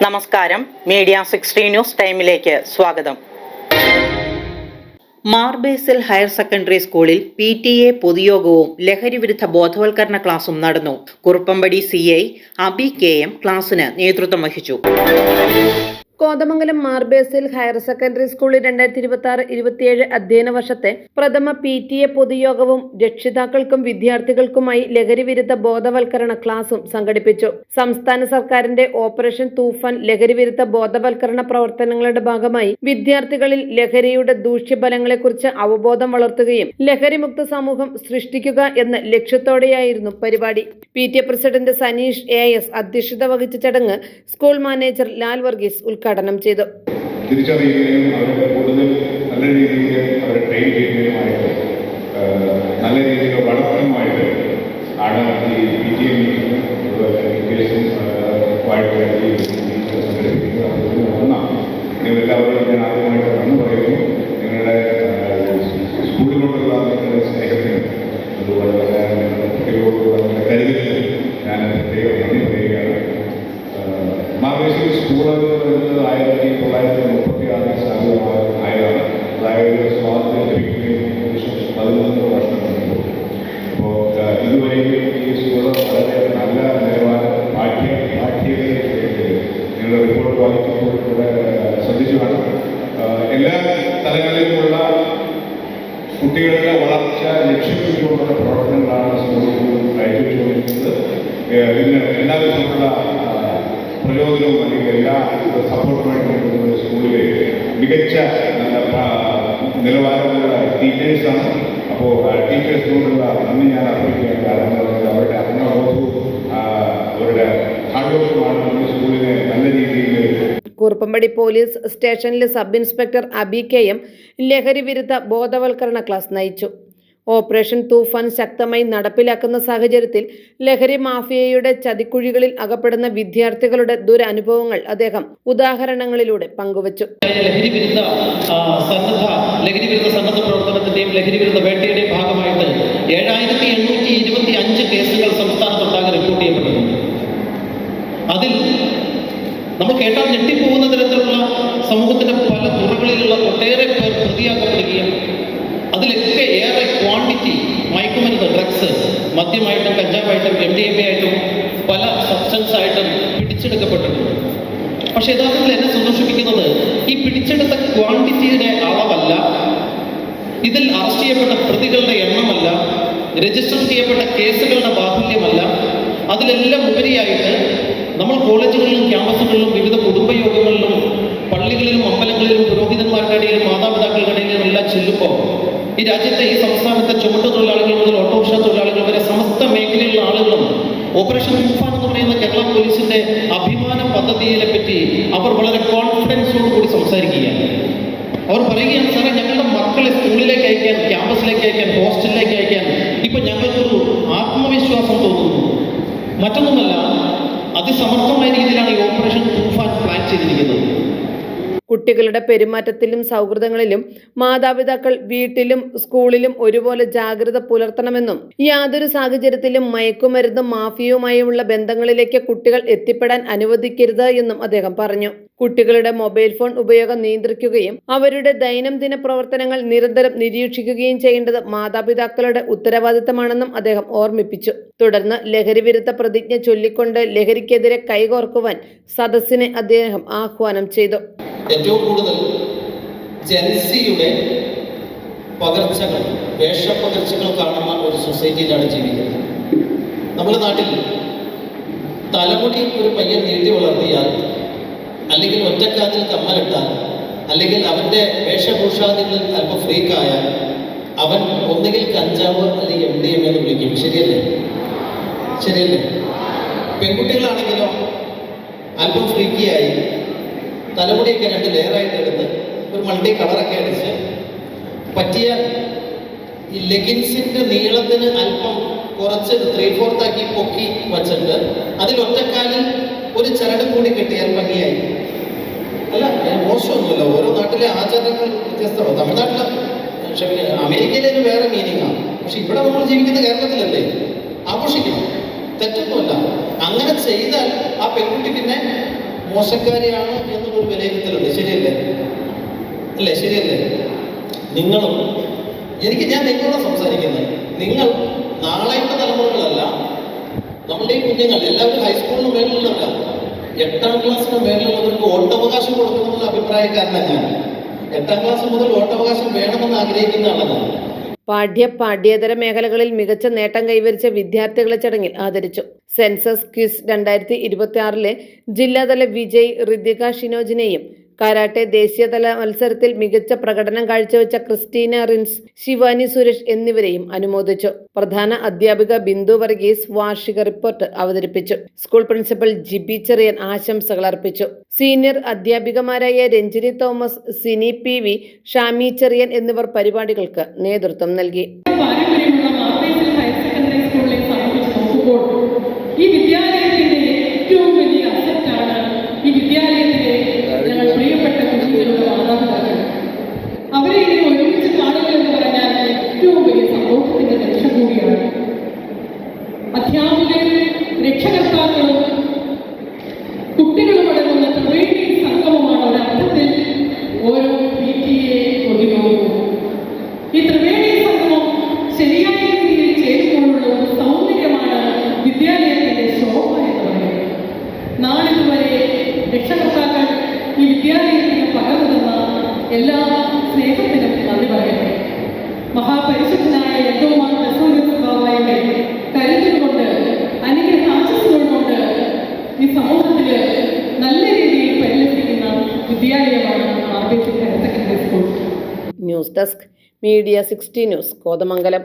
നമസ്കാരം. Media 60 news ടൈമിലേക്ക് സ്വാഗതം. മാർബേസിൽ ഹയർ സെക്കൻഡറി സ്കൂളിൽ PTA പൊതുയോഗവും ലഹരിവിരുദ്ധ ബോധവൽക്കരണ ക്ലാസും നടന്നു. കുറുപ്പമ്പടി CI അബി KM ക്ലാസിന് നേതൃത്വം വഹിച്ചു. കോതമംഗലം മാർബേസിൽ ഹയർ സെക്കൻഡറി സ്കൂളിൽ 2026-27 അധ്യയന വർഷത്തെ പ്രഥമ PTA പൊതുയോഗവും രക്ഷിതാക്കൾക്കും വിദ്യാർത്ഥികൾക്കുമായി ലഹരിവിരുദ്ധ ബോധവൽക്കരണ ക്ലാസും സംഘടിപ്പിച്ചു. സംസ്ഥാന സർക്കാരിന്റെ ഓപ്പറേഷൻ തൂഫാൻ ലഹരിവിരുദ്ധ ബോധവൽക്കരണ പ്രവർത്തനങ്ങളുടെ ഭാഗമായി വിദ്യാർത്ഥികളിൽ ലഹരിയുടെ ദൂഷ്യഫലങ്ങളെക്കുറിച്ച് അവബോധം വളർത്തുകയും ലഹരിമുക്ത സമൂഹം സൃഷ്ടിക്കുക എന്ന ലക്ഷ്യത്തോടെയായിരുന്നു പരിപാടി. PTA പ്രസിഡന്റ് സനീഷ് AS അധ്യക്ഷത വഹിച്ച ചടങ്ങ് സ്കൂൾ മാനേജർ ലാൽ വർഗീസ് ഉദ്ഘാടനം ചെയ്തു. തിരിച്ചറിയുകയും അവരെ കൂടുതൽ നല്ല രീതിയിൽ അവരെ ട്രെയിൻ ചെയ്യുന്നതിനുമായിട്ട് നല്ല രീതിയിൽ വളർത്തുന്നതുമായിട്ട് ആണ് ഈ PTA മീറ്റിംഗ് സംഘടിപ്പിക്കുന്നത്. അതുകൊണ്ട് ഒന്നാണ് നിങ്ങളെല്ലാവരും ഞാൻ ആദ്യമായിട്ട് നന്ദി പറയുന്നു. നിങ്ങളുടെ സ്കൂളിനോടുള്ള നിങ്ങളുടെ സ്നേഹത്തിനും അതുപോലെ തന്നെ കുട്ടികളോടുള്ള നിങ്ങളുടെ കരുതലിനും ഞാൻ പ്രത്യേകം നന്ദി പറയുകയാണ്. മാർബേസിൽ സ്കൂൾ വരുന്നത് 1936 സ്ഥാപിതമായതാണ്. അതായത് സ്വാതന്ത്ര്യം ലഭിക്കുന്നതിന് 11 വർഷം മുമ്പ്. അപ്പോൾ ഇതുവരെയും ഈ സ്കൂൾ വളരെ നല്ല നിലവാരം നിങ്ങളുടെ റിപ്പോർട്ട് വായിച്ചപ്പോൾ ഇവിടെ ശ്രദ്ധിച്ചു കാണും. എല്ലാ തലങ്ങളിലുമുള്ള കുട്ടികളുടെ വളർച്ച ലക്ഷ്യമിട്ടുകൊണ്ടുള്ള പ്രവർത്തനങ്ങളാണ് സ്കൂളുകൾ കാഴ്ചവെച്ചുകൊണ്ടിരിക്കുന്നത്. ഇതിന് എല്ലാവിധമുള്ള പ്രചോദനവും അല്ലെങ്കിൽ എല്ലാ സപ്പോർട്ടുമായിട്ട് സ്കൂളിലെ മികച്ച നിലവാരമുള്ള ടീച്ചേഴ്സാണ്. അപ്പോൾ ടീച്ചേഴ്സിനോടുള്ള നന്ദി ഞാൻ അർപ്പിക്കുകയാണ്. കാരണം അവരുടെ അഭിനവബോധവും അവരുടെ ഹാർഡ് വർക്കുമാണ് നമ്മുടെ സ്കൂളിനെ നല്ല രീതിയിൽ. കുറുപ്പമ്പടി പോലീസ് സ്റ്റേഷനിലെ സബ് ഇൻസ്പെക്ടർ അബി KM ലഹരി വിരുദ്ധ ബോധവൽക്കരണ ക്ലാസ് നയിച്ചു. ഓപ്പറേഷൻ തൂഫാൻ ശക്തമായി നടപ്പിലാക്കുന്ന സാഹചര്യത്തിൽ ലഹരി മാഫിയയുടെ ചതിക്കുഴികളിൽ അകപ്പെടുന്ന വിദ്യാർത്ഥികളുടെ ദുരനുഭവങ്ങൾ അദ്ദേഹം ഉദാഹരണങ്ങളിലൂടെ പങ്കുവച്ചു. ലഹരിവിരുദ്ധ സന്നദ്ധ പ്രവർത്തനത്തിന്റെയും ലഹരിവിരുദ്ധ വേട്ടയുടെയും ഭാഗമായിട്ട് 7825 കേസുകൾ സംസ്ഥാനത്തൊട്ടാകെ റിപ്പോർട്ട് ചെയ്യപ്പെട്ടിട്ടുണ്ട്. അതിൽ നമ്മൾ കേട്ടാൽ ഞെട്ടിപ്പോകുന്ന തരത്തിലുള്ള സമൂഹത്തിന്റെ പല തുറകളിലുള്ള ഒട്ടേറെ പേർ പ്രതിയാക്കപ്പെടുകയും അതിലൊക്കെ ഏറെ ക്വാണ്ടിറ്റി മയക്കുമരുന്ന് ഡ്രഗ്സ് മദ്യമായിട്ടും കഞ്ചാവായിട്ടും MDMA ആയിട്ടും പല സബ്സ്റ്റൻസ് ആയിട്ടും പിടിച്ചെടുക്കപ്പെട്ടിട്ടുണ്ട്. പക്ഷെ യഥാർത്ഥത്തിൽ എന്നെ സന്തോഷിപ്പിക്കുന്നത് ഈ പിടിച്ചെടുത്ത ക്വാണ്ടിറ്റിയുടെ അളവല്ല, ഇതിൽ അറസ്റ്റ് ചെയ്യപ്പെട്ട പ്രതികളുടെ എണ്ണമല്ല, രജിസ്റ്റർ ചെയ്യപ്പെട്ട കേസുകളുടെ ബാഹുല്യമല്ല, അതിലെല്ലാം ഉപരിയായിട്ട് നമ്മൾ കോളേജുകളിലും ക്യാമ്പസുകളിലും വിവിധ കുടുംബയോഗങ്ങളിലും പള്ളികളിലും അമ്പലങ്ങളിലും പുരോഹിതന്മാരുടെ ഇടയിലും മാതാപിതാക്കളുടെ ഇടയിലും എല്ലാം ചെല്ലുമ്പോൾ ഈ രാജ്യത്തെ ഈ സംസ്ഥാനത്തെ ചുമട്ടു തൊഴിലാളികൾ മുതൽ ഓട്ടോറിക്ഷ തൊഴിലാളികൾ വരെ സമസ്ത മേഖലയിലുള്ള ആളുകളും ഓപ്പറേഷൻ തൂഫാൻ എന്ന് പറയുന്ന കേരള പോലീസിന്റെ അഭിമാന പദ്ധതിയെ പറ്റി അവർ വളരെ കോൺഫിഡൻസോടുകൂടി സംസാരിക്കുകയാണ്. അവർ പറയുകയാണ്, സാറേ ഞങ്ങളുടെ മക്കളെ സ്കൂളിലേക്ക് അയക്കാൻ, ക്യാമ്പസിലേക്ക് അയക്കാൻ, ഹോസ്റ്റലിലേക്ക് അയക്കാൻ ഇപ്പൊ ഞങ്ങൾക്കൊരു ആത്മവിശ്വാസം തോന്നുന്നു. മറ്റൊന്നുമല്ല, അതിസമർത്ഥമായ രീതിയിലാണ് ഈ ഓപ്പറേഷൻ തൂഫാൻ പ്ലാൻ ചെയ്തിരിക്കുന്നത്. കുട്ടികളുടെ പെരുമാറ്റത്തിലും സൗഹൃദങ്ങളിലും മാതാപിതാക്കൾ വീട്ടിലും സ്കൂളിലും ഒരുപോലെ ജാഗ്രത പുലർത്തണമെന്നും യാതൊരു സാഹചര്യത്തിലും മയക്കുമരുന്ന് മാഫിയയുമായുള്ള ബന്ധങ്ങളിലേക്ക് കുട്ടികൾ എത്തിപ്പെടാൻ അനുവദിക്കരുത് എന്നും അദ്ദേഹം പറഞ്ഞു. കുട്ടികളുടെ മൊബൈൽ ഫോൺ ഉപയോഗം നിയന്ത്രിക്കുകയും അവരുടെ ദൈനംദിന പ്രവർത്തനങ്ങൾ നിരന്തരം നിരീക്ഷിക്കുകയും ചെയ്യേണ്ടത് മാതാപിതാക്കളുടെ ഉത്തരവാദിത്തമാണെന്നും അദ്ദേഹം ഓർമ്മിപ്പിച്ചു. തുടർന്ന് ലഹരി വിരുദ്ധ പ്രതിജ്ഞ ചൊല്ലിക്കൊണ്ട് ലഹരിക്കെതിരെ കൈകോർക്കുവാൻ സദസ്സിനെ അദ്ദേഹം ആഹ്വാനം ചെയ്തു. ഏറ്റവും കൂടുതൽ ജൻസിയുടെ പകർച്ചകൾ, വേഷപ്പകർച്ചകൾ കാണുന്ന ഒരു സൊസൈറ്റിയിലാണ് ജീവിക്കുന്നത്. നമ്മുടെ നാട്ടിൽ തലമുടി ഒരു പയ്യൻ നീട്ടി വളർത്തിയാൽ, അല്ലെങ്കിൽ ഒറ്റക്കാതിൽ കമ്മലിട്ടാൽ, അല്ലെങ്കിൽ അവൻ്റെ വേഷഭൂഷാദികളിൽ അല്പം ഫ്രീക്കായാൽ അവൻ ഒന്നുകിൽ കഞ്ചാവ് അല്ലെങ്കിൽ MDMA എന്ന് വിളിക്കും. ശരിയല്ലേ? പെൺകുട്ടികളാണെങ്കിലോ അല്പം ഫ്രീക്കിയായി തലമുടിയൊക്കെ 2 ലെയറായിട്ട് എടുത്ത് ഒരു മൾട്ടി കളറൊക്കെ അടിച്ച് പറ്റിയാൽ ഈ ലെഗിൻസിന്റെ നീളത്തിന് അല്പം കുറച്ച് 3/4 ആക്കി പൊക്കി വച്ചിട്ട് അതിൽ ഒറ്റക്കാലിൽ ഒരു ചരട് കൂടി കെട്ടിയാൽ ഭംഗിയായി. അല്ല, മോശമൊന്നുമില്ല. ഓരോ നാട്ടിലെ ആചാരങ്ങൾ വ്യത്യസ്തമാണ്. തമിഴ്നാട്ടിലെ അമേരിക്കയിലെ വേറെ മീനിങ്ങാണ്. പക്ഷെ ഇവിടെ നമ്മൾ ജീവിക്കുന്ന കേരളത്തിലല്ലേ, ആഘോഷിക്കണം, തെറ്റൊന്നുമല്ല. അങ്ങനെ ചെയ്താൽ ആ പെൺകുട്ടി പിന്നെ മോശക്കാരിയാണ് എന്നുള്ളൊരു വിലയിരുത്തലുണ്ട്. ശരിയല്ലേ? അല്ലേ? ശരിയല്ലേ? നിങ്ങളും ഞാൻ നിങ്ങളോട് സംസാരിക്കുന്നത്, നിങ്ങൾ നാളെയുടെ തലമുറകളല്ല, നമ്മുടെ ഈ കുഞ്ഞുങ്ങൾ എല്ലാവരും ഹൈസ്കൂളിന് മേളിലുള്ളവരാണ്. 8ാം ക്ലാസ്സിന് മേളിലുള്ളവർക്ക് വോട്ടവകാശം കൊടുക്കണമെന്നുള്ള അഭിപ്രായക്കാരനാണ് ഞാൻ. 8ാം ക്ലാസ് മുതൽ വോട്ടവകാശം വേണമെന്ന് ആഗ്രഹിക്കുന്ന ആളാണ്. പാഠ്യേതര മേഖലകളിൽ മികച്ച നേട്ടം കൈവരിച്ച വിദ്യാർത്ഥികളെ ചടങ്ങിൽ ആദരിച്ചു. സെൻസസ് ക്വിസ് 2026 ജില്ലാതല വിജയ് ഋതിക ഷിനോജിനെയും കരാട്ടെ ദേശീയതല മത്സരത്തിൽ മികച്ച പ്രകടനം കാഴ്ചവെച്ച ക്രിസ്റ്റീന റിൻസ്, ശിവാനി സുരേഷ് എന്നിവരെയും അനുമോദിച്ചു. പ്രധാന അധ്യാപിക ബിന്ദു വർഗീസ് വാർഷിക റിപ്പോർട്ട് അവതരിപ്പിച്ചു. സ്കൂൾ പ്രിൻസിപ്പൽ ജിബി ചെറിയൻ ആശംസകൾ അർപ്പിച്ചു. സീനിയർ അധ്യാപികമാരായ രഞ്ജിനി തോമസ്, സിനി PV, ഷാമി ചെറിയൻ എന്നിവർ പരിപാടികൾക്ക് നേതൃത്വം നൽകി. ഈ വിദ്യാലയത്തിന്റെ ഏറ്റവും വലിയ അസറ്റാണ് ഈ വിദ്യാലയത്തിലെ ഞങ്ങൾ പ്രിയപ്പെട്ട കുഞ്ഞുങ്ങളുടെ മാതാപിതാക്കൾ. അവരെ ഇങ്ങനെ ഒരുമിച്ച് കാണുക എന്ന് പറഞ്ഞാൽ ഏറ്റവും വലിയ സന്തോഷത്തിന്റെ രക്ഷ കൂടിയാണ്. അധ്യാപകരും രക്ഷകർത്താക്കളും കുട്ടികളും അടങ്ങുന്ന ത്രിവേണി സംഗമമാണ് ഒരർത്ഥത്തിൽ ഓരോ PTA പൊതുയോഗവും. ഈ ത്രിവേണി സംഗമം ശരിയായ രീതിയിൽ ചേരുമ്പോഴുള്ള ഒരു സൗന്ദര്യമാണ് വിദ്യാലയത്തിന്റെ ശോഭ എന്ന് പറയുന്നത്. നാളിതുവരെ രക്ഷകർത്താക്കൾ ഈ വിദ്യാലയത്തിന് പകർന്നു തന്ന എല്ലാ സ്നേഹത്തിനും നന്ദി പറയട്ടെ. മഹാപരിശുദ്ധനായ യഹോവ റസൂലുള്ളാഹിയുടെ കരുതൽ കൊണ്ട്, അനുഗ്രഹാശസ്സുകൾ കൊണ്ട് ഈ സമൂഹത്തിൽ നല്ല രീതിയിൽ പരിലസിക്കുന്ന വിദ്യാലയമാണ് RBC higher secondary school. News desk media 60 news, Kothamangalam.